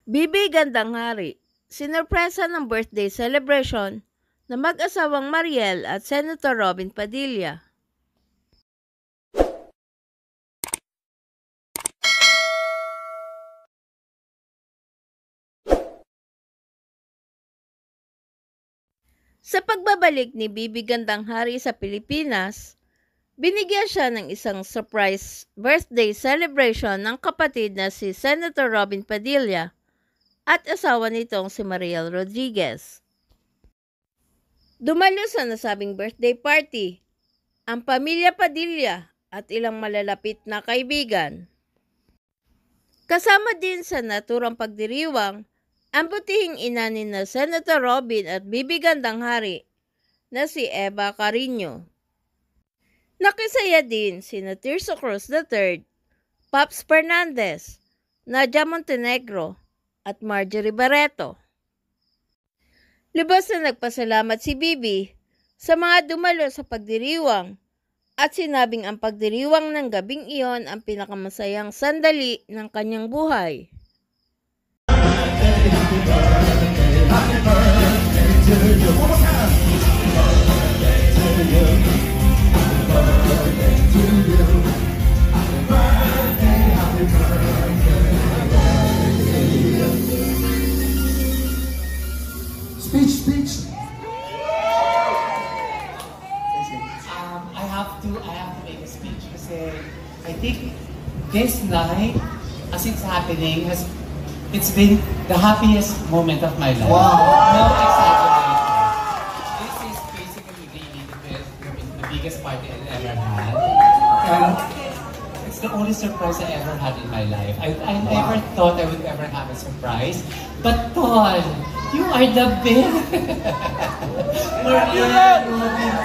Bibi Gandang Hari, sinurpresa ng birthday celebration na mag-asawang Mariel at Senator Robin Padilla. Sa pagbabalik ni Bibi Gandang Hari sa Pilipinas, binigyan siya ng isang surprise birthday celebration ng kapatid na si Senator Robin Padilla at asawa nitong si Mariel Rodriguez. Dumalo sa nasabing birthday party ang pamilya Padilla at ilang malalapit na kaibigan. Kasama din sa naturang pagdiriwang ang butihing ina ni na Senator Robin at Bibi Gandang Hari na si Eva Carino. Nakisaya din sina Tirso Cruz III, Pops Fernandez, Nadia Montenegro at Marjorie Barreto. Lubos na nagpasalamat si Bibi sa mga dumalo sa pagdiriwang at sinabing ang pagdiriwang ng gabing iyon ang pinakamasayang sandali ng kanyang buhay. Speech. I have to make a speech kasi I think this night, as it's happening, it's been the happiest moment of my life. Wow. No exaggeration. This is basically the biggest party I've ever had. And it's the only surprise I ever had in my life. I never thought I would ever have a surprise. But Tol, you are the best!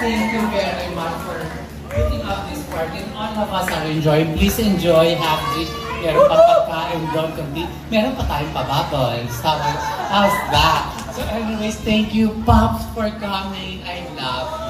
Thank you very much for putting up this party. And all of us are enjoying. Please enjoy, have this. Meron pa pagkain doon, kundi meron pa tayong pa-bubbles. How's that? So anyways, thank you, Pops, for coming. I love you.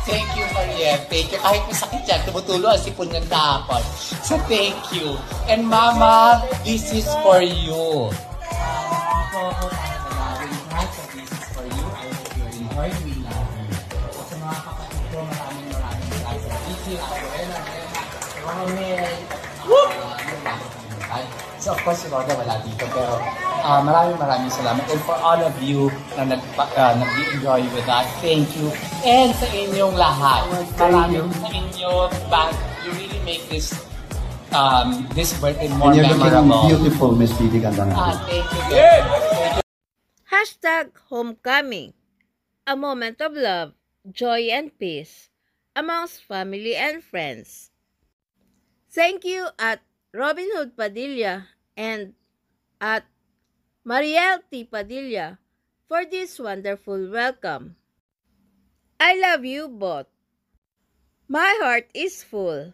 Thank you, Mariel. Thank you. Kahit masakit yan, tumutulo ang sipon ng tapon. So, thank you. And Mama, this is for you. This is for you. I hope you enjoy. We love you. Sa mga kapatid ko, maraming salamat. Vicky, Abuela, Romel. So, of course, si Roda wala dito. Pero maraming salamat. And for all of you na nag-enjoy with us, thank you. And sa inyong lahat, maraming sa inyo, you really make this birthday more memorable. Beautiful, Miss Bibi Gandang Hari. Thank you. Hashtag Homecoming, a moment of love, joy and peace amongst family and friends. Thank you at Robin Hood Padilla and at Mariel T. Padilla for this wonderful welcome. I love you both. My heart is full.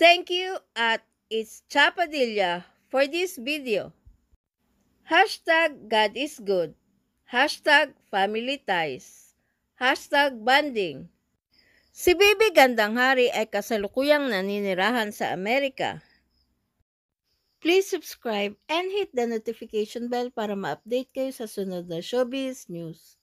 Thank you at It's Chapadilla for this video. Hashtag God is good. Hashtag family ties. Hashtag bonding. Si Bibi Gandang Hari ay kasalukuyang naninirahan sa Amerika. Please subscribe and hit the notification bell para ma-update kayo sa sunod na showbiz news.